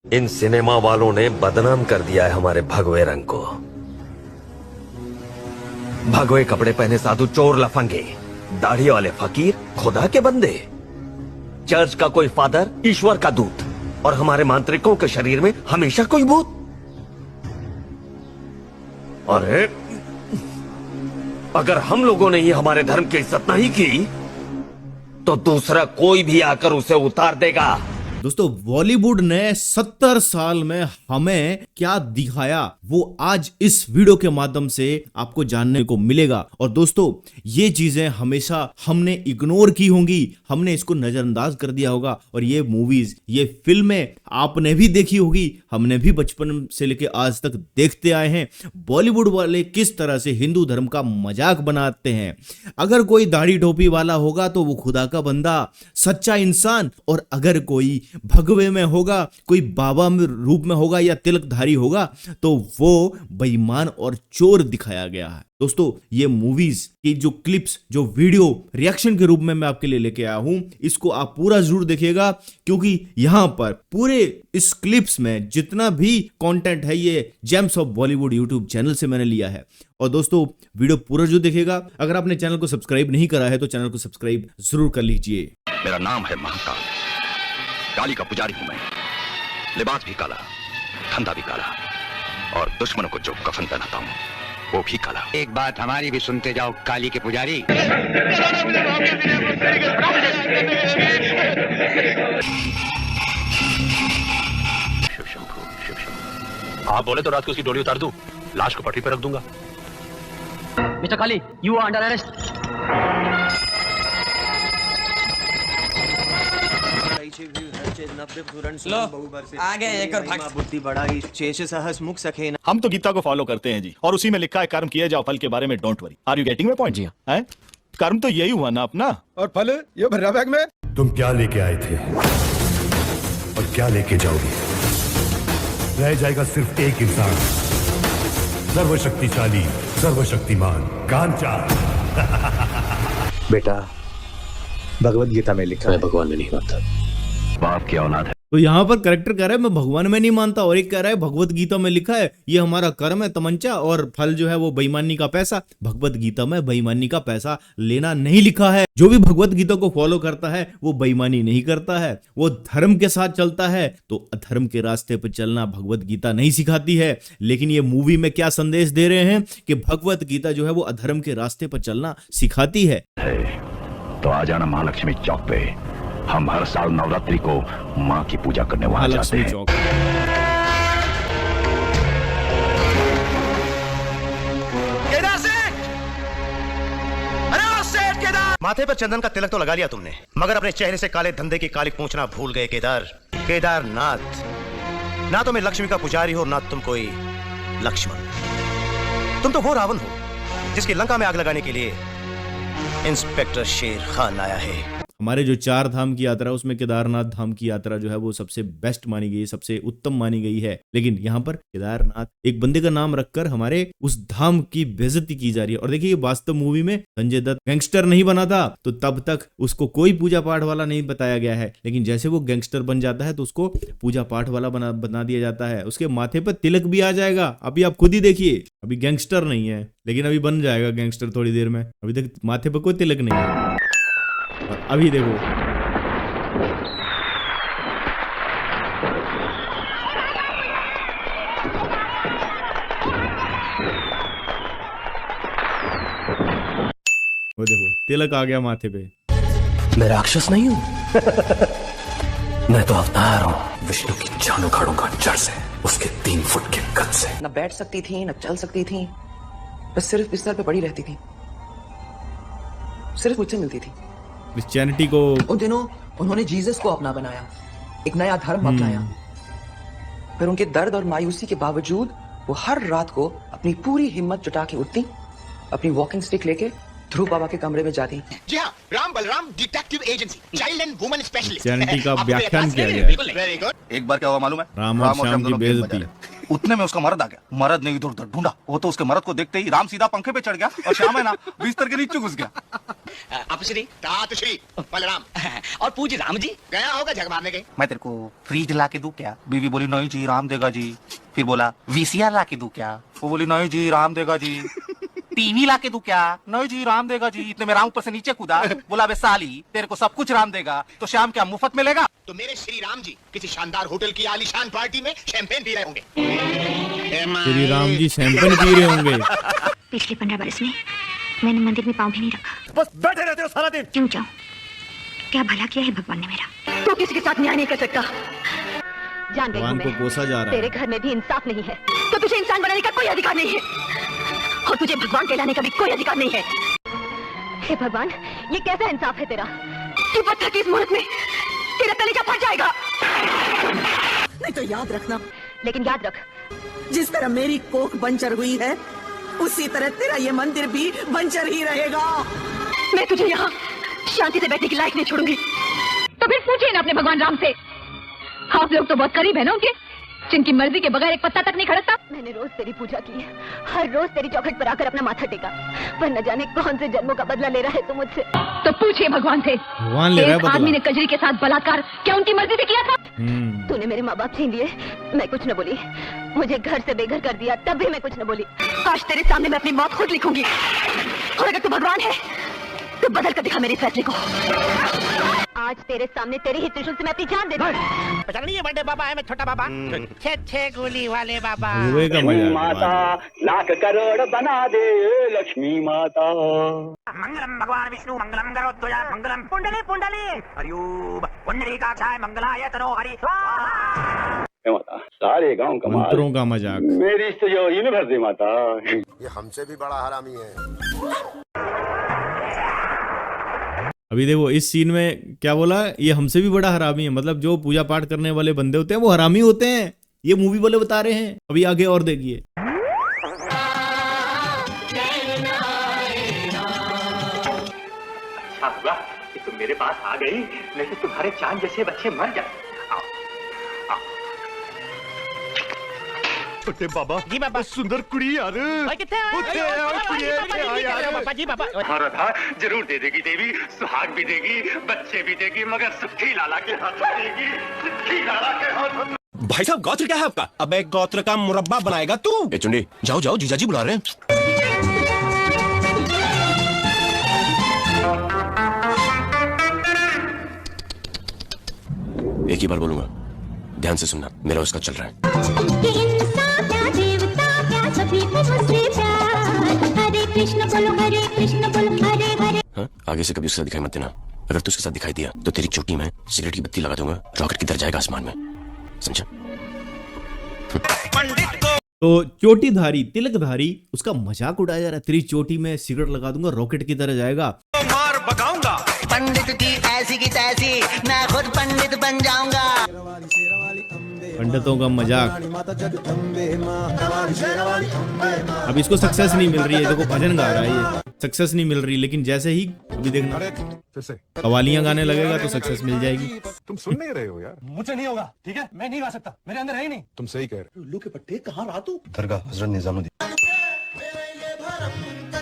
In cinema वालों ने बदनाम कर दिया है हमारे भगवे रंग को। भगवे कपड़े पहने साधु चोर लफंगे, दाढ़ी वाले फकीर खुदा के बंदे, चर्च का कोई फादर ईश्वर का दूत, और हमारे मांत्रिकों के शरीर में हमेशा कोई भूत। अरे अगर हम लोगों ने ये हमारे धर्म की इज्जत नहीं की तो दूसरा कोई भी आकर उसे उतार देगा। दोस्तों बॉलीवुड ने 70 साल में हमें क्या दिखाया वो आज इस वीडियो के माध्यम से आपको जानने को मिलेगा। और दोस्तों ये चीजें हमेशा हमने इग्नोर की होंगी, हमने इसको नजरअंदाज कर दिया होगा। और ये मूवीज, ये फिल्में आपने भी देखी होगी, हमने भी बचपन से लेकर आज तक देखते आए हैं। बॉलीवुड वाले किस तरह से हिंदू धर्म का मजाक बनाते हैं। अगर कोई दाढ़ी टोपी वाला होगा तो वो खुदा का बंदा, सच्चा इंसान, और अगर कोई भगवे में होगा, कोई बाबा में रूप में होगा या तिलकधारी होगा तो वो बेईमान और चोर दिखाया गया है। दोस्तों ये मूवीज की जो क्लिप्स, जो वीडियो रिएक्शन के रूप में मैं आपके लिए लेके आया हूं, इसको आप पूरा जरूर देखिएगा, क्योंकि यहां पर पूरे इस क्लिप्स में जितना भी कंटेंट है ये James of Bollywood YouTube channel से मैंने लिया है। और दोस्तों वीडियो पूरा जरूर देखिएगा। अगर आपने चैनल को सब्सक्राइब नहीं करा है तो चैनल को सब्सक्राइब जरूर कर लीजिए। मेरा नाम है महाकाल, काली का पुजारी हूं मैं। लिबास भी काला, धंधा भी काला, और दुश्मनों को जो कफन पहनाता हूं वो भी काला। एक बात हमारी भी सुनते जाओ काली के पुजारी। शिव शंभू, शिव शंभू। आप बोले तो रात को उसकी डोली उतार दूं, लाश को पटरी पर रख दूंगा। Mister Kali, you are under arrest. आगे एक और भाग बुद्धि बढ़ाई शेष सहस मुख सखे। हम तो गीता को फॉलो करते हैं जी, और उसी में लिखा है कर्म किए जाओ फल के बारे में don't worry. Are you getting my point? जी हाँ। कर्म तो यही हुआ ना अपना, और फल ये भरा बैग में। तुम क्या लेके आए थे और क्या लेके जाओगे? रह जाएगा सिर्फ एक इंसान, सर्वशक्तिशाली, सर्वशक्तिमान कांचा। बेटा भगवत गीता में लिखा है भगवान में नहीं मानता, बाप की औलाद है। तो यहाँ पर करेक्टर कह रहा है मैं भगवान में नहीं मानता, और एक कह रहा है भगवत गीता में लिखा है ये हमारा कर्म है तमंचा, और फल जो है वो बेईमानी का पैसा। भगवत गीता में बेईमानी का पैसा लेना नहीं लिखा है। जो भी भगवत गीता को फॉलो करता है वो बेईमानी नहीं करता है, वो धर्म के साथ चलता है। तो अधर्म के रास्ते पर चलना भगवत गीता नहीं सिखाती है। लेकिन ये मूवी में क्या संदेश दे रहे हैं कि भगवत गीता जो है वो अधर्म के रास्ते पर चलना सिखाती है। तो आ जाना महालक्ष्मी चौक पे, हम हर साल नवरात्रि को माँ की पूजा करने वहां जाते हैं। केदार सेठ! अरे सेठ केदार! माथे पर चंदन का तिलक तो लगा लिया तुमने, मगर अपने चेहरे से काले धंधे की कालिक पूछना भूल गए केदार। केदारनाथ, ना तुम्हें लक्ष्मी का पुजारी हो ना तुम कोई लक्ष्मण। तुम तो वो रावण हो जिसकी लंका में आग लगाने के लिए इंस्पेक्टर शेर खान आया है। हमारे जो 4 धाम की यात्रा उसमें केदारनाथ धाम की यात्रा जो है वो सबसे बेस्ट मानी गई है, सबसे उत्तम मानी गई है। लेकिन यहाँ पर केदारनाथ एक बंदे का नाम रखकर हमारे उस धाम की बेइज्जती की जा रही है। और देखिए वास्तव मूवी में संजय दत्त गैंगस्टर नहीं बना था तो तब तक उसको कोई पूजा पाठ वाला नहीं बताया गया है, लेकिन जैसे वो गैंगस्टर बन जाता है तो उसको पूजा पाठ वाला बना दिया जाता है। उसके माथे पर तिलक भी आ जाएगा। अभी आप खुद ही देखिए, अभी गैंगस्टर नहीं है लेकिन अभी बन जाएगा गैंगस्टर थोड़ी देर में। अभी तक माथे पर कोई तिलक नहीं है। और अभी देखो वो देखो तिलक आ गया माथे पे। मैं राक्षस नहीं हूं। मैं तो अवतार हूं, विष्णु की जान उखाड़ूंगा जड़ से, उसके 3 फुट के कद से। न बैठ सकती थी न चल सकती थी, बस सिर्फ बिस्तर पे पड़ी रहती थी, सिर्फ मुझसे मिलती थी। क्रिश्चियनिटी को उन दिनों उन्होंने जीसस को अपना बनाया, एक नया धर्म अपनाया। फिर उनके दर्द और मायूसी के बावजूद वो हर रात को अपनी पूरी हिम्मत जुटा के उठती, अपनी वॉकिंग स्टिक लेके ध्रुव बाबा के कमरे में जाती। जी हाँ, Ram Balram detective agency, child and women specialist. Christianity का व्याख्यान किया गया है। Very good. एक बार क्या हुआ मालूम है? राम और श्याम की बेइज्जती। उतने में उसका मर्द आ गया। मर्द ने इधर उधर ढूंढा, वो तो उसके मर्द को देखते ही राम सीधा पंखे पे चढ़ गया और श्याम है ना बिस्तर के नीचे घुस गया। अपश्री तात श्री बलराम और पूज राम जी गया होगा जग मारने के। मैं तेरे को फ्रिज ला के दूं क्या? बीवी बोली नहीं जी राम देगा जी। फिर बोला वीसीआर ला के दूं क्या? वो बोली नहीं जी राम देगा जी। टीवी ला के दूं क्या? नहीं जी राम देगा जी। इतने में राम ऊपर से नीचे कूदा, बोला बे साली तेरे को सब कुछ राम देगा तो श्याम क्या मुफ्त मिलेगा? तो मेरे श्री राम जी किसी शानदार होटल की आलीशान पार्टी में शैंपेन पी रहे होंगे। श्री राम जी शैंपेन पी रहे होंगे। पिछले 15 बरस में मैंने मंदिर में पाँव भी नहीं रखा। बस बैठे रहते हो सारा दिन। क्यों जाऊं? क्या भला किया है भगवान ने मेरा। तो किसी के साथ न्याय नहीं कर सकता। जान गई हूं भगवान को मैं, कोसा जा रहा तेरे है। घर में भी इंसाफ नहीं है तो तुझे इंसान बनाने का कोई अधिकार नहीं है और तुझे भगवान कहलाने का भी कोई अधिकार नहीं है। हे भगवान, ये कैसा इंसाफ है तेरा कि पत्थर की इस मुहूर्त में तेरा कलेजा फट जाएगा। नहीं तो याद रखना, लेकिन याद रख, जिस तरह मेरी कोख बंजर हुई है उसी तरह तेरा ये मंदिर भी बंजर ही रहेगा। मैं तुझे यहाँ शांति से बैठने की लायक नहीं छोड़ूंगी। तो फिर पूछिए ना अपने भगवान राम से। आप लोग तो बहुत करीब है ना उनके, जिनकी मर्जी के बगैर एक पत्ता तक नहीं खड़कता। मैंने रोज तेरी पूजा की, हर रोज तेरी चौखट पर आकर अपना माथा टेका, पर न जाने कौन से जन्मों का बदला ले रहा है तू मुझसे। तो पूछिए भगवान से, भगवान ले रहा है एक आदमी ने बदला। कजरी के साथ बलात्कार क्या उनकी मर्जी से किया था? हम्म। तूने मेरे माँ बाप छीन लिए, मैं कुछ न बोली। मुझे घर से बेघर कर दिया, तब भी मैं कुछ न बोली। आज तेरे सामने मैं अपनी मौत खुद लिखूंगी और अगर तू भगवान है तो बदल कर दिखा मेरे फैसले को। आज तेरे सामने तेरे ही त्रिशूल से मैं अपनी जान दे दूं। पता नहीं ये बड़े बाबा है, मैं छोटा बाबा। छे गोली वाले बाबा। हुए का मजा है। लाख करोड़ बना दे लक्ष्मी माता। मंगलम भगवान विष्णु मंगलम गरुड़ध्वजा मंगलम पुंडली पुंडली हरिओम पुंडरीकाक्षाय मंगलाय तनो हरि स्वाहा। माता सारे गांव का मंत्रों का मजाक। मेरी तो जो यूनिवर्स दे माता। ये हमसे भी बड़ा हरामी है। अभी देखो इस सीन में क्या बोला, ये हमसे भी बड़ा हरामी है। मतलब जो पूजा पाठ करने वाले बंदे होते हैं वो हरामी होते हैं, ये मूवी वाले बता रहे हैं। अभी आगे और देखिए। अच्छा हुआ कि तुम मेरे पास आ गई, नहीं तो तुम्हारे चांद जैसे बच्चे मर जाते। बाबा जी बाबा सुंदर कुड़ी यार बाबा जी बाबा। हाँ राधा जरूर दे देगी देवी, सुहाग भी देगी, बच्चे भी देगी, मगर सुखी लाला के हाथ देगी। सुखी लाला के हाथ। भाई साहब गोत्र क्या है आपका? अब एक गोत्र का मुरब्बा बनाएगा तू। ए चुंडी जाओ जाओ, जीजाजी बुला रहे हैं। एक ही बार बोलूंगा, ध्यान से सुनना, मेरा उसका चल रहा है। हाँ? आगे से कभी उसके साथ दिखाई मत देना। अगर तू उसके साथ दिखाई दिया तो तेरी चोटी में सिगरेट की बत्ती लगा दूंगा, रॉकेट किधर जाएगा आसमान में, समझा? तो चोटीधारी तिलकधारी उसका मजाक उड़ाया जा रहा है। तेरी चोटी में सिगरेट लगा दूंगा, रॉकेट की तरह जाएगा। मार बगाऊंगा पंडित की ऐसी की तैसी, मैं खुद पंडित बन जाऊंगा। पंडितों का मजाक। अब इसको सक्सेस नहीं मिल रही है। देखो भजन गा रहा है, ये सक्सेस नहीं मिल रही, लेकिन जैसे ही अभी देखना कवालियां गाने लगेगा तो सक्सेस मिल जाएगी। तुम सुन नहीं रहे हो यार? मुझसे नहीं होगा, ठीक है? मैं नहीं गा सकता, मेरे अंदर है ही नहीं। तुम सही कह रहे हो। उल्लू के पट्टे कहाँ रहा तू? दरगाह हजरत निजामुद्दीन।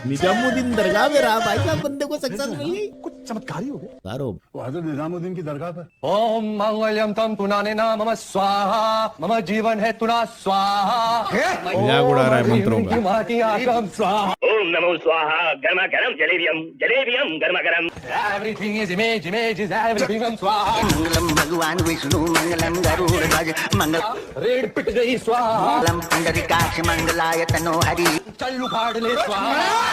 निजामुद्दीन दरगाह में रहा भाई साहब, बंदे को सक्सेस मिल गई। कुछ चमत्कारी हो गया। हजरत निजामुद्दीन की दरगाह पर ओम मंगलम तम पुनाने ना मम स्वाहा, मम जीवन है तुना स्वाहा। मजाक उड़ा रहा है मंत्रों का। माटी आगम स्वाहा। ओम नमो स्वाहा, गर्मा गर्म जलेबियम, जलेबियम गर्मा गर्म। Everything is image, image is everything स्वाहा। मंगलम भगवान विष्णु मंगलम गरुड़ ध्वज मंगलम रेड पिट गई स्वाहा। पुंडरीकाक्ष मंगलाय तनो हरि। चल उखाड़ ले स्वाहा।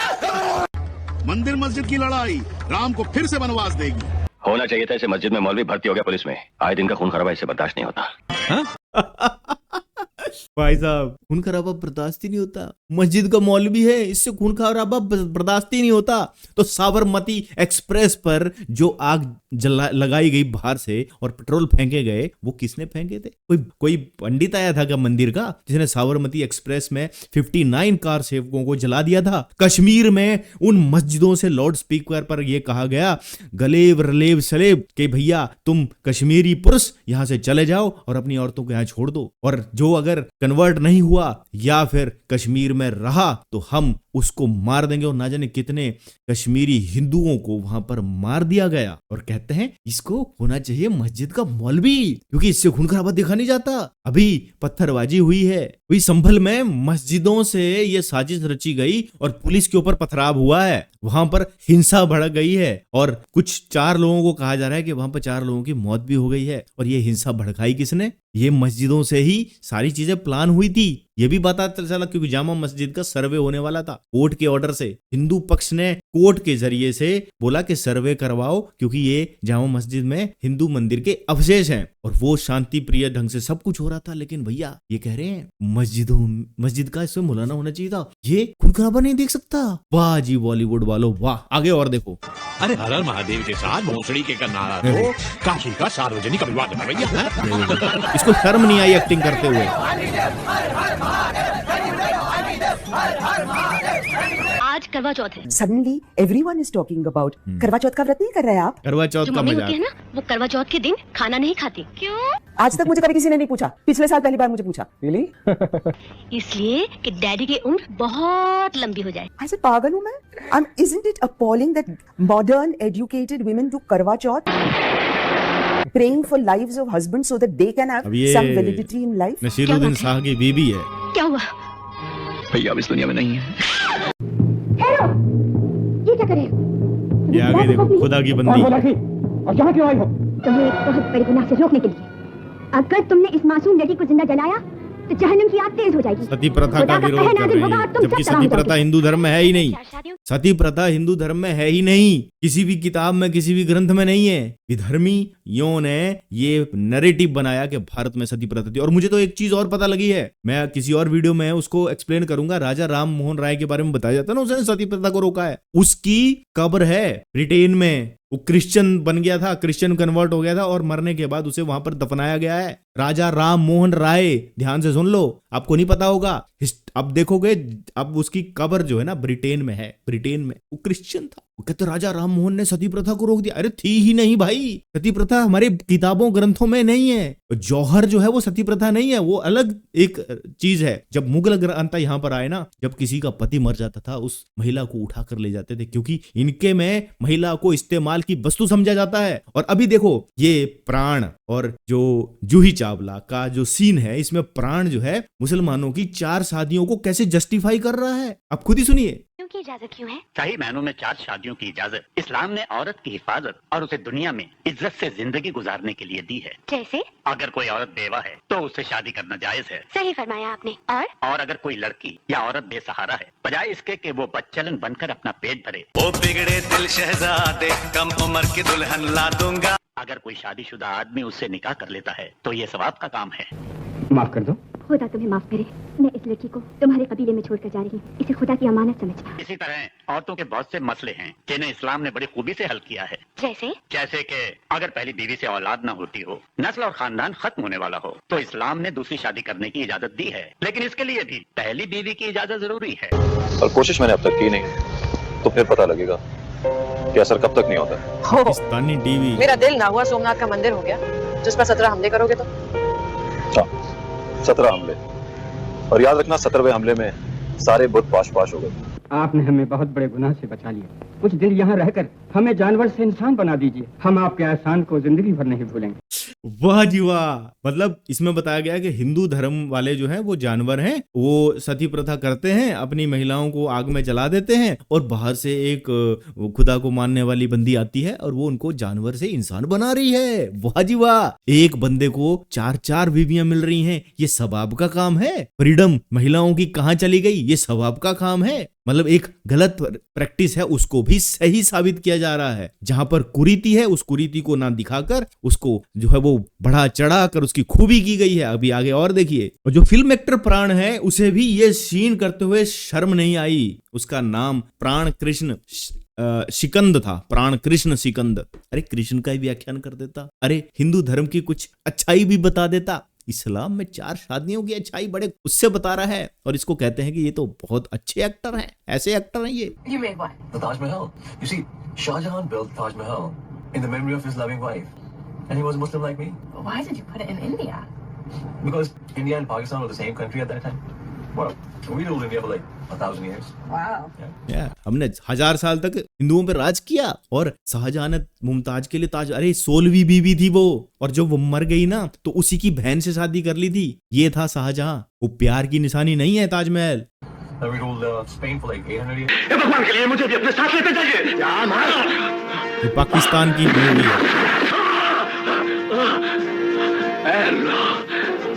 मंदिर मस्जिद की लड़ाई राम को फिर से वनवास देगी। होना चाहिए था, इसे मस्जिद में मौलवी भर्ती हो गया पुलिस में, आए दिन का खून खराबा इसे बर्दाश्त नहीं होता। भाई साहब खून खराबा बर्दाश्त ही नहीं होता। मस्जिद का मौलवी है, इससे खून खराबा बर्दाश्त ही नहीं होता। तो साबरमती एक्सप्रेस पर जो आग लगाई गई बाहर से और पेट्रोल फेंके गए, वो किसने फेंके थे? कोई पंडित आया था क्या मंदिर का, जिसने साबरमती एक्सप्रेस में 59 कार सेवकों को जला दिया था? कश्मीर में उन मस्जिदों से लाउड स्पीकर पर यह कहा गया, गलेब रलेब सलेब, कि भैया तुम कश्मीरी पुरुष यहां से चले जाओ और अपनी औरतों को यहां छोड़ दो, और जो अगर कन्वर्ट नहीं हुआ या फिर कश्मीर में रहा तो हम उसको मार देंगे। और ना जाने कितने कश्मीरी हिंदुओं को वहां पर मार दिया गया। और कहते हैं इसको होना चाहिए मस्जिद का मौलवी, क्योंकि इससे खून खराबा देखा नहीं जाता। अभी पत्थरबाजी हुई है, वही संभल में मस्जिदों से ये साजिश रची गई और पुलिस के ऊपर पथराव हुआ है, वहां पर हिंसा भड़क गई है और कुछ 4 लोगों को कहा जा रहा है कि वहां पर 4 लोगों की मौत भी हो गई है। और ये हिंसा भड़काई किसने? ये मस्जिदों से ही सारी चीजें प्लान हुई थी। ये भी पता चला क्योंकि जामा मस्जिद का सर्वे होने वाला था कोर्ट के ऑर्डर से। हिंदू पक्ष ने कोर्ट के जरिए से बोला कि सर्वे करवाओ, क्योंकि ये जामा मस्जिद में हिंदू मंदिर के अवशेष हैं और वो शांति प्रिय ढंग से सब कुछ हो रहा था। लेकिन भैया ये कह रहे हैं मस्जिद का इसमें मौलाना होना चाहिए था, ये खून खराबा नहीं देख सकता। वाह जी बॉलीवुड वालों वाह। आगे और देखो, अरे हर हर महादेव के साथ भोसड़ी के करना तो काशी का सार्वजनिक अभिवादन है भैया। इसको शर्म नहीं आई एक्टिंग करते हुए। आज करवा चौथ है। Suddenly everyone is talking about करवा चौथ का व्रत नहीं कर रहे हैं आप? करवा चौथ जो का मम्मी मजाक। होती है ना, वो करवा चौथ के दिन खाना नहीं खाती। क्यों? आज तक मुझे कभी किसी ने नहीं पूछा, पिछले साल पहली बार मुझे पूछा। Really? इसलिए कि डैडी की उम्र बहुत लंबी हो जाए। ऐसे पागल हूँ मैं? Isn't it appalling that modern educated women do करवा चौथ? Praying for lives of husbands so that they can have अब ये some validity in life? Naseeruddin Shah की बीबी है। क्या हुआ? भैया अब इस दुनिया में नहीं है। ये क्या करे? ये आगे देखो, खुदा की बंदी। और यहाँ क्यों आई हो? तुम्हें एक बहुत बड़े गुनाह से रोकने के लिए। अगर तुमने इस मासूम लड़की को जिंदा जलाया तो जहन्नम की आग तेज हो जाएगी। सती प्रथा का विरोध कर रहे हैं, जबकि सती प्रथा हिंदू धर्म में है ही नहीं। सती प्रथा हिंदू धर्म में है ही नहीं, किसी भी किताब में किसी भी ग्रंथ में नहीं है। विधर्मियों ने ये नैरेटिव बनाया कि भारत में सती प्रथा थी। और मुझे तो एक चीज और पता लगी है, मैं किसी और वीडियो में उसको एक्सप्लेन करूंगा। राजा राम मोहन राय के बारे में बताया जाता है ना, उसने सती प्रथा को रोका है। उसकी कब्र है ब्रिटेन में, वो क्रिश्चियन बन गया था, क्रिश्चियन कन्वर्ट हो गया था और मरने के बाद उसे वहां पर दफनाया गया है। राजा राम मोहन राय, ध्यान से सुन लो, आपको नहीं पता होगा। अब देखोगे, अब उसकी कब्र जो है ना ब्रिटेन में है, ब्रिटेन में। वो क्रिश्चियन था। वो कहते राजा राम मोहन ने सती प्रथा को रोक दिया। अरे थी ही नहीं भाई, सती प्रथा हमारे किताबों ग्रंथों में नहीं है। जौहर जो है वो सती प्रथा नहीं है, वो अलग एक चीज है। जब मुगल ग्रंथ यहाँ पर आए ना, जब किसी का पति मर जाता था उस महिला को उठा कर ले जाते थे, क्योंकि इनके में महिला को इस्तेमाल की वस्तु समझा जाता है। और अभी देखो ये प्राण और जो जूही चावला का जो सीन है, इसमें प्राण जो है मुसलमानों की 4 शादियों को कैसे जस्टिफाई कर रहा है, आप खुद ही सुनिए। की इजाजत क्यों है? सही मायनों में 4 शादियों की इजाजत इस्लाम ने औरत की हिफाजत और उसे दुनिया में इज्जत से जिंदगी गुजारने के लिए दी है। जैसे अगर कोई औरत बेवा है तो उससे शादी करना जायज है। सही फरमाया आपने। और अगर कोई लड़की या औरत बेसहारा है, बजाय इसके कि वो बच्चलन बनकर अपना पेट भरे, ओ बिगड़े दिल शहजादे कम उम्र की दुल्हन ला दूंगा। अगर कोई शादीशुदा आदमी उससे निकाह कर लेता है तो ये सवाब का काम है। माफ कर दो। खुदा तुम्हें माफ करे, मैं इस लड़की को तुम्हारे कबीले में छोड़कर जा रही हूँ। इसे खुदा की अमानत समझना। इसी तरह औरतों के बहुत से मसले हैं जिन्हें इस्लाम ने बड़ी खूबी से हल किया है। जैसे कि अगर पहली बीवी से औलाद न होती हो, नस्ल और खानदान खत्म होने वाला हो, तो इस्लाम ने दूसरी शादी करने की इजाजत दी है। लेकिन इसके लिए भी पहली बीवी की इजाजत जरूरी है। और कोशिश मैंने अब तक की नहीं, तो फिर पता लगेगा कि असर कब तक नहीं होता। पाकिस्तानी टीवी। मेरा दिल ना हुआ सोमनाथ का मंदिर हो गया, जिस पर 17 हमले करोगे तो। 17 हमले, और याद रखना 17वें हमले में सारे बुत पाश हो गए। आपने हमें बहुत बड़े गुनाह से बचा लिया। कुछ दिन यहाँ रहकर हमें जानवर से इंसान बना दीजिए, हम आपके एहसान को जिंदगी भर नहीं भूलेंगे। वाह जी वाह। मतलब इसमें बताया गया कि हिंदू धर्म वाले जो हैं वो जानवर हैं, वो सती प्रथा करते हैं, अपनी महिलाओं को आग में जला देते हैं और बाहर से एक खुदा को मानने वाली बंदी आती है और वो उनको जानवर से इंसान बना रही है। वाह जी वाह। एक बंदे को 4 बीवियां मिल रही हैं, ये सवाब का काम है। फ्रीडम महिलाओं की कहाँ चली गई, ये सवाब का काम है। मतलब एक गलत प्रैक्टिस है उसको भी सही साबित किया जा रहा है। जहां पर कुरीति है उस कुरीति को ना दिखाकर उसको जो है वो बढ़ा चढ़ा कर उसकी खूबी की गई है। अभी आगे और देखिए। और जो फिल्म एक्टर प्राण है उसे भी ये सीन करते हुए शर्म नहीं आई। उसका नाम प्राण कृष्ण सिकंद था, प्राण कृष्ण सिकंद। अरे कृष्ण का ही व्याख्यान कर देता, अरे हिंदू धर्म की कुछ अच्छाई भी बता देता। इस्लाम में 4 शादियों की अच्छाई बड़े उससे बता रहा है, और इसको कहते हैं कि ये तो बहुत अच्छे एक्टर हैं। ऐसे एक्टर हैं ये। You made what? The Taj Mahal. You see, Shah Jahan built Taj Mahal in the memory of his loving wife, and he was Muslim like me. Why did you put it in India? Because India and Pakistan were the same country at that time. Well, we ruled India for like 1,000 years. Wow. हमने 1000 साल तक हिंदुओं पे राज किया, और शाहजहां ने मुमताज के लिए ताज, अरे 16वीं बीवी थी वो, और जब वो मर गई ना तो उसी की बहन से शादी कर ली थी। ये था शाहजहां। वो प्यार की निशानी नहीं है Taj Mahal. And we ruled Spain for like 800 years. भगवान के लिए मुझे भी अपने साथ लेते जाइए। ये पाकिस्तान की मूवी है।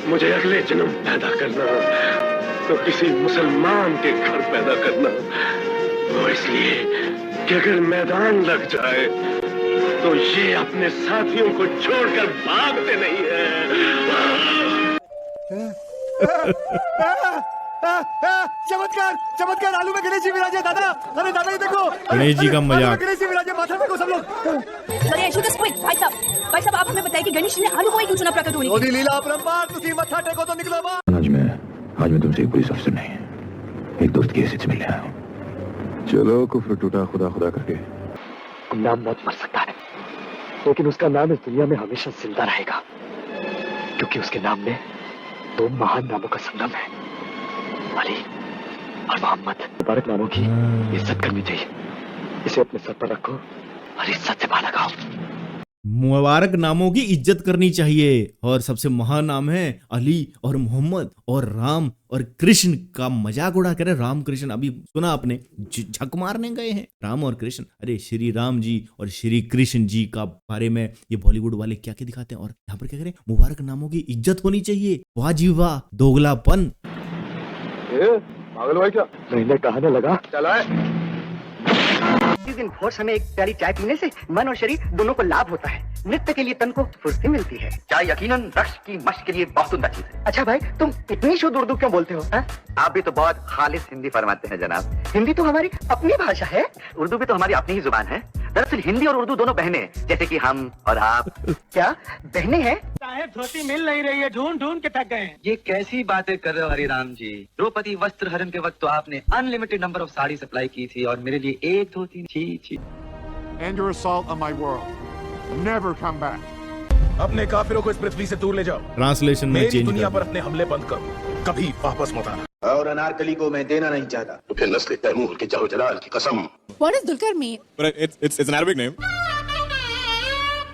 मुझे अगले जन्म पैदा करना तो किसी मुसलमान के घर पैदा करना, वो इसलिए कि अगर मैदान लग जाए तो ये अपने साथियों को छोड़कर भागते नहीं है। चमत्कार चमत्कार, आलू में गणेश जी विराजे दादा। अरे दादा ये देखो, गणेश जी का मजाक। गणेश जी विराजे, माथा में को सब लोग। भाई साहब आप हमें बताइए कि गणेश जी ने आलू को ही क्यों चुना प्रकट होने ओदी लीला अपरंपार, तुसी मत्था टेको तो निकलो बाहर। आज मैं तुमसे एक पुलिस अफसर नहीं, एक दोस्त की हैसियत से मिलने आया हूँ। चलो कुफ्र टूटा खुदा खुदा करके। नाम मौत मर सकता है, लेकिन उसका नाम इस दुनिया में हमेशा जिंदा रहेगा, क्योंकि उसके नाम में 2 महान नामों का संगम है, अली और मोहम्मद। मुबारक नामों की इज्जत करनी चाहिए, इसे अपने सर पर रखो और इज्जत से बाहर लगाओ। मुबारक नामों की इज्जत करनी चाहिए, और सबसे महान नाम है अली और मोहम्मद और राम और कृष्ण का मजाक उड़ा करे। राम कृष्ण अभी सुना आपने, झक मारने गए हैं राम और कृष्ण। अरे श्री राम जी और श्री कृष्ण जी का बारे में ये बॉलीवुड वाले क्या क्या दिखाते हैं, और यहाँ पर क्या करें, मुबारक नामों की इज्जत होनी चाहिए। वाह जी वाह, दोगलापन। पागल भाई क्या महीने कहने लगा चला है। इस दिन भोर समय एक प्यारी चाय पीने से मन और शरीर दोनों को लाभ होता है। नृत्य के लिए तन को फुर्ती मिलती है। चाय यकीनन रक्त की मश्क के लिए बहुत उम्दा चीज है। अच्छा भाई, तुम इतनी शुद्ध उर्दू क्यों बोलते हो? आप भी तो बहुत खालिस हिंदी फरमाते हैं जनाब। हिंदी तो हमारी अपनी भाषा है, उर्दू भी तो हमारी अपनी ही जुबान है। दरअसल हिंदी और उर्दू दोनों बहनें, जैसे कि हम और आप। क्या बहनें हैं? साहेब धोती मिल नहीं रही है, ढूंढ ढूंढ के थक गए। ये कैसी बातें कर रहे हो हरिराम जी? द्रौपदी वस्त्र हरण के वक्त तो आपने unlimited number of sari supply की थी, और मेरे लिए एक धोती। छी छी। End your assault on my world. Never come back. अपने काफिरों को इस पृथ्वी से दूर ले जाओ। ट्रांसलेशन में मेरी चेंज दुनिया कर पर अपने हमले बंद करो, कभी वापस मत आना। और अनारकली को मैं देना नहीं चाहता, तो फिर नस्ल तैमूर के जाहो जलाल की कसम। What does Dulquer mean? But it's an Arabic name,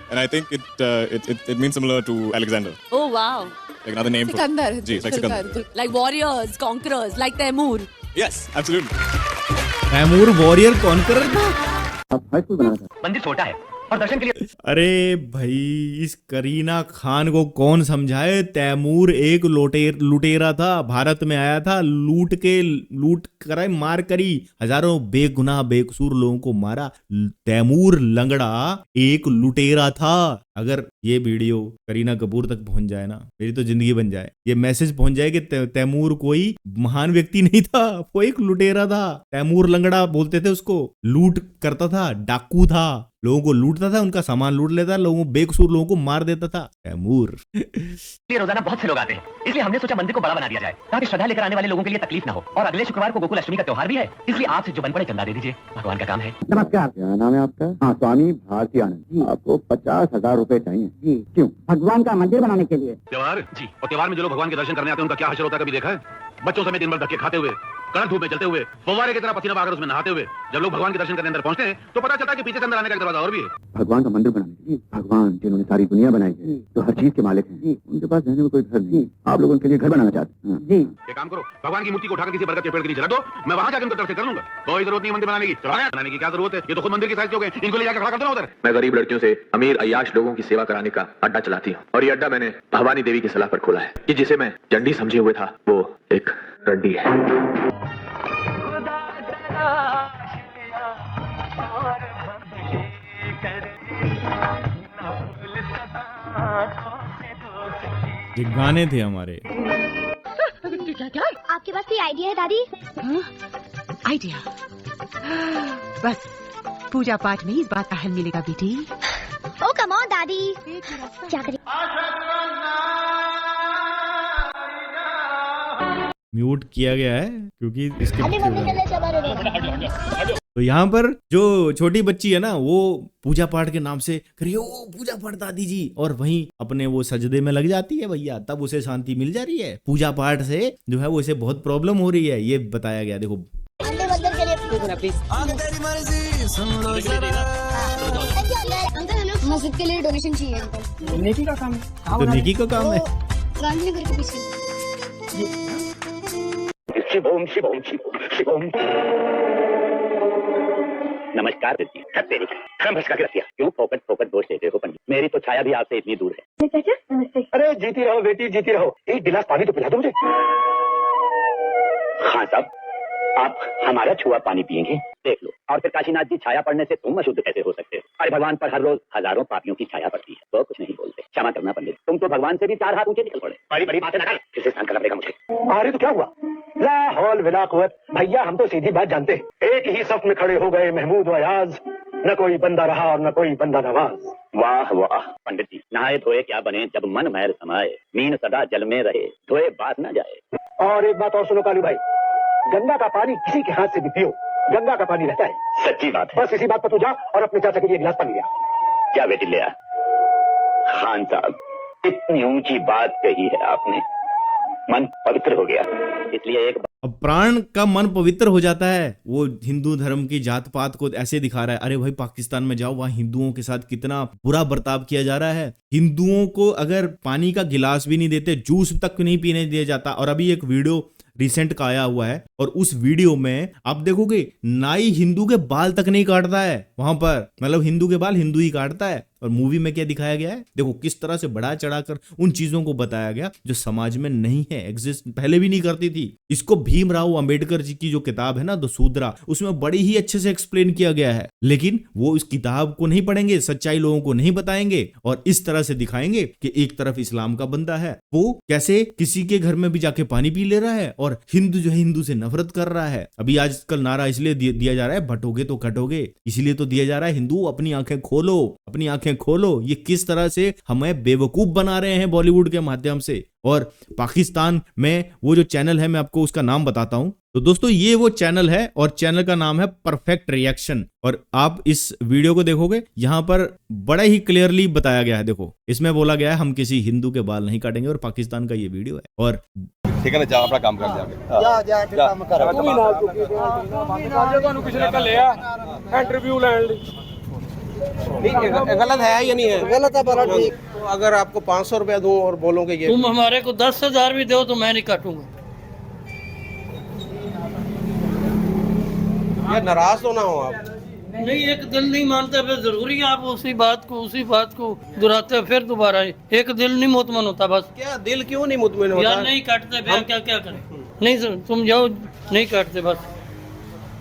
and I think it means similar to Alexander. Oh wow. Like another name. Sikandar. जी, like Sikandar. Like warriors, conquerors, like Taimur. Yes, absolutely. Taimur warrior conqueror था। मंदिर छोटा है और दर्शन के लिए। अरे भाई, इस करीना खान को कौन समझाए? तैमूर एक लुटेरा था, भारत में आया था, लूट कराए, मार करी, हजारों बेगुनाह बेकसूर लोगों को मारा। तैमूर लंगड़ा एक लुटेरा था। अगर ये वीडियो करीना कपूर तक पहुंच जाए ना, मेरी तो जिंदगी बन जाए। ये मैसेज पहुंच जाए कि तैमूर कोई महान व्यक्ति नहीं था, वो एक लुटेरा था। तैमूर लंगड़ा बोलते थे उसको, लूट करता था, डाकू था, लोगों को लूटता था, उनका सामान लूट लेता, लोगों बेकसूर लोगों को मार देता था तैमूर। रोजाना बहुत से लोग आते हैं, इसलिए हमने सोचा मंदिर को बड़ा बना दिया जाए, ताकि श्रद्धा लेकर आने वाले लोगों के लिए तकलीफ ना हो। और अगले शुक्रवार को गोकुल अष्टमी का त्योहार भी है, इसलिए आपसे जो बन पड़े चंदा दे दीजिए, भगवान का काम है। नमस्कार, क्या नाम है आपका? हाँ, स्वामी भारती आनंद जी। आपको 50,000 रुपए चाहिए जी। क्यों? भगवान का मंदिर बनाने के लिए। त्योहार जी, और त्योहार में जो लोग भगवान के दर्शन करने आते हैं उनका क्या हश्र होता है कभी देखा है? बच्चों समेत दिन भर धक्के खाते हुए, कड़क धूप में चलते हुए, फव्वारे की तरह पसीना बहाकर उसमें नहाते हुए जब लोग भगवान के दर्शन करने अंदर पहुंचते हैं तो पता चलता है कि पीछे से अंदर आने का एक दरवाजा और भी है। भगवान का मंदिर बनाने के लिए, भगवान जिन्होंने सारी दुनिया बनाई है, जो हर चीज के मालिक हैं, उनके पास रहने में कोई घर नहीं। आप लोग उनके लिए घर बनाना चाहते हैं जी? ये काम करो, भगवान की मूर्ति को उठाकर किसी बरगद के पेड़ के नीचे रख दो, मैं वहां जाकर उनका दर्शन कर लूंगा। कोई जरूरत नहीं मंदिर बनाने की, बनाने की क्या जरूरत है? ये तो खुद मंदिर की साइज के हो गए, इनको ले जाकर खड़ा कर दो उधर। मैं गरीब लड़कियों से अमीर अय्याश लोगों की सेवा कराने का अड्डा चलाती हूँ, और ये अड्डा मैंने भवानी देवी की सलाह पर खोला है कि जिसे मैं चंडी समझे हुए था वो एक रड्डी है। ये गाने थे हमारे। क्या आपके पास कोई आइडिया है दादी? आइडिया? बस पूजा पाठ में इस बात का हल मिलेगा बेटी। ओ कम ऑन दादी, क्या करें? म्यूट किया गया है क्योंकि इसके अभी मम्मी के लिए शबर हो गया। तो यहाँ पर जो छोटी बच्ची है ना, वो पूजा पाठ के नाम से करिए ओ पूजा पाठ दादी जी, और वहीं अपने वो सजदे में लग जाती है भैया, तब उसे शांति मिल जा रही है। पूजा पाठ से जो है वो इसे बहुत प्रॉब्लम हो रही है, ये बताया गया। देखो मस्जिद के लिए डोनेशन चाहिए। नेकी का काम है। तो नेकी का काम है। गांधीनगर के पीछे। शिवोम शिवोम शिवोम शिवोम। नमस्कार दीदी। तेरी हम भटका के रखिया क्यों फोकट फोकट दोष देते हो पंडित? मेरी तो छाया भी आपसे इतनी दूर है। चाचा नमस्ते। अरे जीती रहो बेटी, जीती रहो। एक गिलास पानी तो पिला दो मुझे। हाँ साहब, आप हमारा छुआ पानी पियेंगे? देख लो। और फिर काशीनाथ जी, छाया पड़ने से तुम अशुद्ध कैसे हो सकते हो? अरे भगवान पर हर रोज हजारों पापियों की छाया पड़ती है, वो कुछ नहीं बोलते। क्षमा करना पंडित, तुम तो भगवान से भी 4 हाथ ऊंचे निकल पड़े। बड़ी बड़ी बातें न कर, फिर से स्नान करना पड़ेगा मुझे। अरे तो क्या हुआ? ला हौल विला कुव्वत। भैया हम तो सीधी बात जानते हैं। एक ही सफ में खड़े हो गए महमूद व अयाज, न कोई बंदा रहा और न कोई बंदा नवाज। वाह वाह पंडित जी, नहाए धोए क्या बने जब मन मैल समाये, मीन सदा जल में रहे धोए बात न जाए। और एक बात और सुनो कालू भाई, गंगा का पानी किसी के हाथ से भी पियो, गंगा का पानी रहता है। सच्ची बात है। बस इसी बात पर तू जा और अपने चाचा के लिए गिलास पानी लिया। क्या बेटी ले आ? खान साहब, इतनी ऊंची बात कही है आपने, मन पवित्र हो गया। इसलिए एक अब प्राण का मन पवित्र हो जाता है। वो हिंदू धर्म की जात पात को ऐसे दिखा रहा है। अरे भाई पाकिस्तान में जाओ, वहाँ हिंदुओं के साथ कितना बुरा बर्ताव किया जा रहा है। हिंदुओं को अगर पानी का गिलास भी नहीं देते, जूस तक नहीं पीने दिया जाता। और अभी एक वीडियो रिसेंट का आया हुआ है, और उस वीडियो में आप देखोगे नाई हिंदू के बाल तक नहीं काटता है वहां पर, मतलब हिंदू के बाल हिंदू ही काटता है। और मूवी में क्या दिखाया गया है, देखो किस तरह से बढ़ा चढ़ाकर उन चीजों को बताया गया जो समाज में नहीं है, एग्जिस्ट पहले भी नहीं करती थी। इसको भीमराव अंबेडकर जी की जो किताब है ना द शूद्रा, उसमें बड़ी ही अच्छे से एक्सप्लेन किया गया है। लेकिन वो इस किताब को नहीं पढ़ेंगे, सच्चाई लोगों को नहीं बताएंगे, और इस तरह से दिखाएंगे कि एक तरफ इस्लाम का बंदा है, वो कैसे किसी के घर में भी जाके पानी पी ले रहा है, और हिंदू जो है हिंदू से नफरत कर रहा है। अभी आजकल नारा इसलिए दिया जा रहा है, बटोगे तो कटोगे, इसलिए तो दिया जा रहा है हिंदू अपनी आंखें खोलो, अपनी आंखें खोलो। ये किस तरह से हमें बेवकूफ बना रहे हैं बॉलीवुड के माध्यम से। और पाकिस्तान में वो जो चैनल है, मैं आपको उसका नाम बताता हूं। तो दोस्तों ये वो चैनल है, और चैनल का नाम है परफेक्ट रिएक्शन। और आप इस वीडियो को देखोगे, यहाँ पर बड़ा ही क्लियरली बताया गया है। देखो इसमें बोला गया है हम किसी हिंदू के बाल नहीं काटेंगे, और पाकिस्तान का ये वीडियो है। और ठीक है ना, जा अपना काम कर जाके जा काम कर। तू भी ना ਤੁਹਾਨੂੰ ਕਿਸੇ ਨੇ ਕੱਲਿਆ इंटरव्यू ਲੈਣ ਲਈ। गलत है या नहीं है? गलत है बड़ा ठीक। अगर आपको 500 रुपया दूं और बोलोगे ये तुम हमारे को 10,000 भी दो तो मैं नहीं काटूंगा। ये नाराज तो ना हो आप। नहीं, एक दिल नहीं मानता, फिर जरूरी है आप उसी बात को दोहराते फिर दोबारा। एक दिल नहीं मुतमन होता बस। क्या दिल क्यों नहीं मुतमन होता? यार नहीं काटते, क्या करें? नहीं सर तुम जाओ, नहीं काटते बस।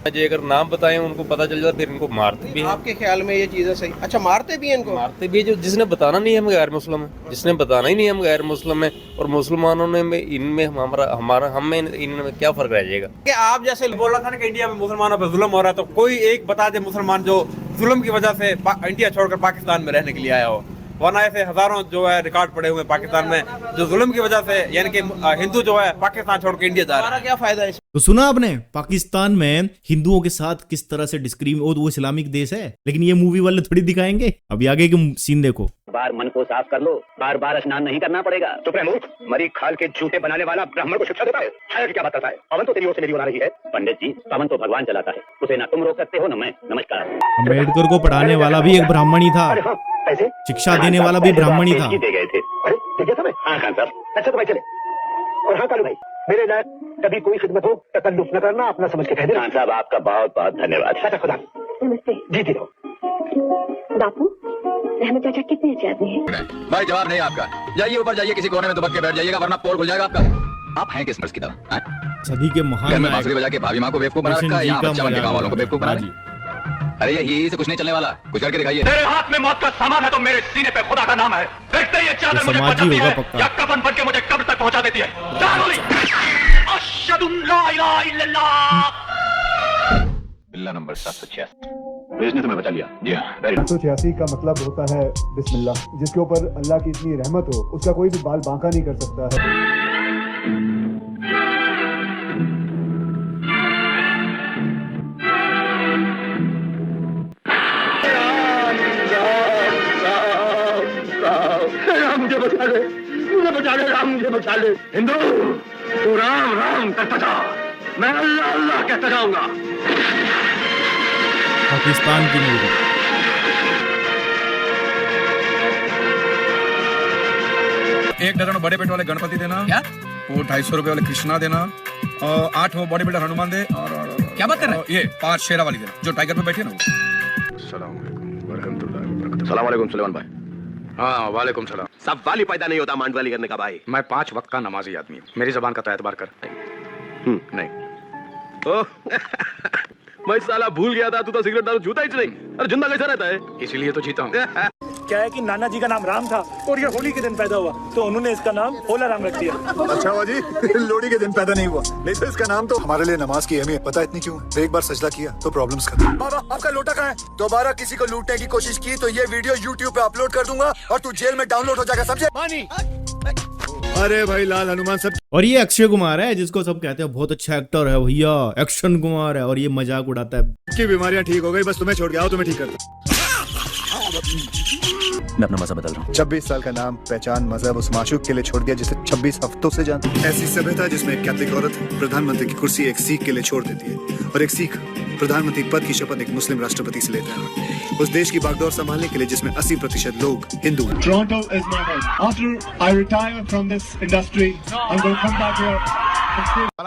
अगर नाम बताएं उनको पता चल जाता, फिर इनको मारते भी हैं। आपके ख्याल में ये चीजें सही? अच्छा मारते भी हैं इनको? मारते भी, जो जिसने बताना नहीं है हम गैर मुस्लिम है, जिसने बताना ही नहीं है हम गैर मुस्लिम है, और मुसलमानों ने इनमें हमें इनमें क्या फर्क रह जाएगा? कि आप जैसे बोल रहा था ना कि इंडिया में मुसलमानों पर जुल्म हो रहा है, तो कोई एक बता दे मुसलमान जो जुल्म की वजह से इंडिया छोड़कर पाकिस्तान में रहने के लिए आया हो। वरना ऐसे हजारों जो है रिकॉर्ड पड़े हुए पाकिस्तान में, जो जुल्म की वजह से यानी कि हिंदू जो है पाकिस्तान छोड़ के इंडिया जा रहा है। क्या फायदा है? तो सुना आपने, पाकिस्तान में हिंदुओं के साथ किस तरह से वो इस्लामिक देश है, लेकिन ये मूवी वाले थोड़ी दिखाएंगे। अभी आगे के सीन देखो। बार मन को साफ कर लो, बार बार स्नान नहीं करना पड़ेगा। चुप रह मूर्ख, मरी खाल के जूते बनाने वाला ब्राह्मण को शिक्षा देता है। छाया की क्या बात करता है? पवन तो तेरी ओर से मेरी बना रही है। पंडित जी, पवन तो भगवान चलाता है, उसे ना तुम रोक सकते हो ना मैं। नमस्कार। अम्बेडकर को पढ़ाने वाला भी एक ब्राह्मण ही था, शिक्षा देने वाला भी ब्राह्मण ही था। दे गए थे। अरे ठीक है समय। हाँ खान साहब। अच्छा तो भाई चले। और हाँ कालू भाई, मेरे लायक कभी कोई खिदमत हो तकल्लुफ न करना, अपना समझ के कह देना। खान साहब आपका बहुत बहुत धन्यवाद। अच्छा खुदा। नमस्ते। जीती रहो। बापू, रहमत चाचा कितने अच्छे आदमी हैं। भाई जवाब नहीं आपका, जाइए ऊपर जाइए, किसी कोने में दुबक के बैठ जाइएगा, वरना पोल खुल जाएगा आपका। आप हैं किस मर्ज की तरह? सदी के महान बांसुरी बजा के भाभी माँ को बेवकूफ बना रखा है, यहाँ बच्चा बन के गाँव वालों को बेवकूफ बना रहे हैं। अरे ये से कुछ नहीं चलने वाला, कुछ करके दिखाइए। तेरे हाथ में मौत का सामान है तो मेरे सीने पे खुदा का नाम है। देखते ही ये चादर मुझे पहुंचाती है या कफन बन के मुझे कब्र तक पहुंचा देती है। अशहदु ला इलाहा इल्लल्लाह। बिल्ला नंबर 786। तो इसने तुम्हें बचा लिया। जी हाँ, वेरी गुड। 186 का मतलब होता है बिस्मिल्लाह, जिसके ऊपर अल्लाह की इतनी रहमत हो उसका कोई भी बाल बांका नहीं कर सकता है। राम मुझे बचा ले, मुझे बचा ले, राम मुझे बचा ले। हिंदू तू राम राम कहता जा, मैं अल्लाह अल्लाह कहता जाऊंगा। पाकिस्तान की मूवी। एक डजन बड़े पेट वाले गणपति देना। क्या? वो 250 रुपए वाले कृष्णा देना, और 8 वो बॉडी बिल्डर हनुमान दे, और क्या बात कर रहे हैं? ये 5 शेरा वाली देना जो टाइगर पे बैठी है ना। सलाम वालेकुम सुलेमान भाई। हाँ वालेकुम सलाम। सब वाली पैदा नहीं होता मांडवाली करने का भाई। मैं 5 वक्त का नमाजी आदमी हूँ, मेरी जबान का तो एतबार कर। नहीं मैं साला भूल गया था, तू तो सिगरेट दारू छूता ही नहीं। अरे जिंदा कैसा रहता है? इसीलिए तो जीता हूँ। क्या है कि नाना जी का नाम राम था और ये होली के दिन पैदा हुआ, तो उन्होंने इसका नाम होला राम रख दिया। अच्छा हुआ जी लोहड़ी के दिन पैदा नहीं हुआ, नहीं तो इसका नाम तो हमारे लिए नमाज की अहमियत पता इतनी क्यों है। एक बार सजदा किया तो प्रॉब्लम्स खत्म। बाबा आपका लोटा कहाँ है? दोबारा किसी को लूटने की कोशिश की तो ये वीडियो YouTube पे अपलोड कर दूंगा और तू जेल में डाउनलोड हो जाएगा, समझे? अरे भाई लाल हनुमान सब। और ये अक्षय कुमार है जिसको सब कहते हैं बहुत अच्छा एक्टर है भैया, एक्शन कुमार है, और ये मजाक उड़ाता है। की बीमारियां ठीक हो गई, बस तुम्हें छोड़ के आओ, तुम्हें ठीक करता। मैं अपना मज़हब बदल रहा हूँ। 26 साल का नाम, पहचान, मजहब उस माशूक के लिए छोड़ दिया जिसे 26 हफ्तों से जानती। ऐसी सभ्यता जिसमें एक कैथलिक औरत प्रधानमंत्री की कुर्सी एक सिख के लिए छोड़ देती है और एक सिख प्रधानमंत्री पद की शपथ एक मुस्लिम राष्ट्रपति से लेता है, उस देश की बागडोर संभालने के लिए जिसमें 80% लोग हिंदू हैं। Toronto is my home. After I retire from this industry, I'm going to come back here.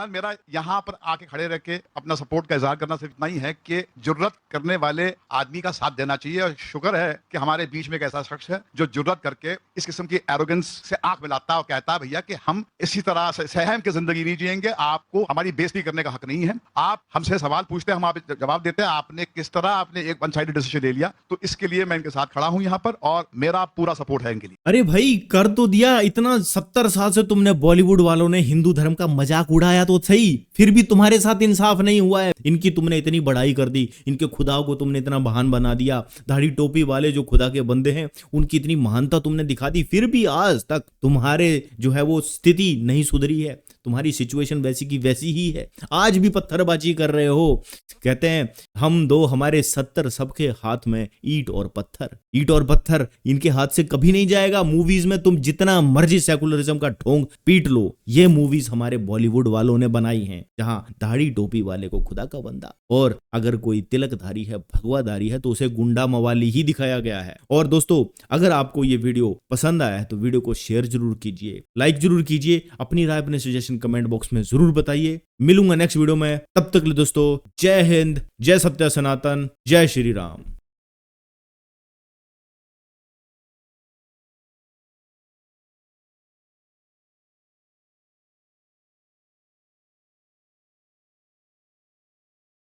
मेरा यहाँ पर आके खड़े रह के अपना सपोर्ट का इजहार करना सिर्फ इतना ही है कि जुर्रत करने वाले आदमी का साथ देना चाहिए, और शुक्र है कि हमारे बीच में एक ऐसा शख्स है जो जुर्रत करके इस किस्म की एरोगेंस से आंख मिलाता है और कहता है भैया कि हम इसी तरह से सहम की जिंदगी नहीं जिएंगे, आपको हमारी बेइज्जती करने का हक नहीं है। आप हमसे सवाल पूछते हैं, हम आप जवाब देते हैं, आपने किस तरह आपने एक वन साइडेड डिसीजन ले लिया, तो इसके लिए मैं इनके साथ खड़ा हूँ यहाँ पर और मेरा पूरा सपोर्ट है इनके लिए। अरे भाई कर तो दिया, इतना 70 साल से तुमने बॉलीवुड वालों ने हिंदू धर्म का मजाक उड़ाया तो सही, फिर भी तुम्हारे साथ इंसाफ नहीं हुआ है। इनकी तुमने इतनी बढ़ाई कर दी, इनके खुदाओं को तुमने इतना महान बना दिया, दाढ़ी टोपी वाले जो खुदा के बंदे हैं उनकी इतनी महानता तुमने दिखा दी, फिर भी आज तक तुम्हारे जो है वो स्थिति नहीं सुधरी है, तुम्हारी सिचुएशन वैसी की वैसी ही है, आज भी पत्थरबाजी कर रहे हो। कहते हैं हम दो हमारे 70 सबके हाथ में ईंट और पत्थर, ईंट और पत्थर इनके हाथ से कभी नहीं जाएगा। मूवीज में तुम जितना मर्जी सेकुलरिज्म का ढोंग पीट लो, ये मूवीज हमारे बॉलीवुड वालों ने बनाई हैं, जहां दाढ़ी टोपी वाले को खुदा का बंदा, और अगर कोई तिलकधारी है, भगवाधारी है, तो उसे गुंडा मवाली ही दिखाया गया है। और दोस्तों अगर आपको ये वीडियो पसंद आया है तो वीडियो को शेयर जरूर कीजिए, लाइक जरूर कीजिए, अपनी राय अपने सजेशन कमेंट बॉक्स में जरूर बताइए। मिलूंगा नेक्स्ट वीडियो में, तब तक के लिए दोस्तों जय हिंद, जय सत्य सनातन, जय श्री राम।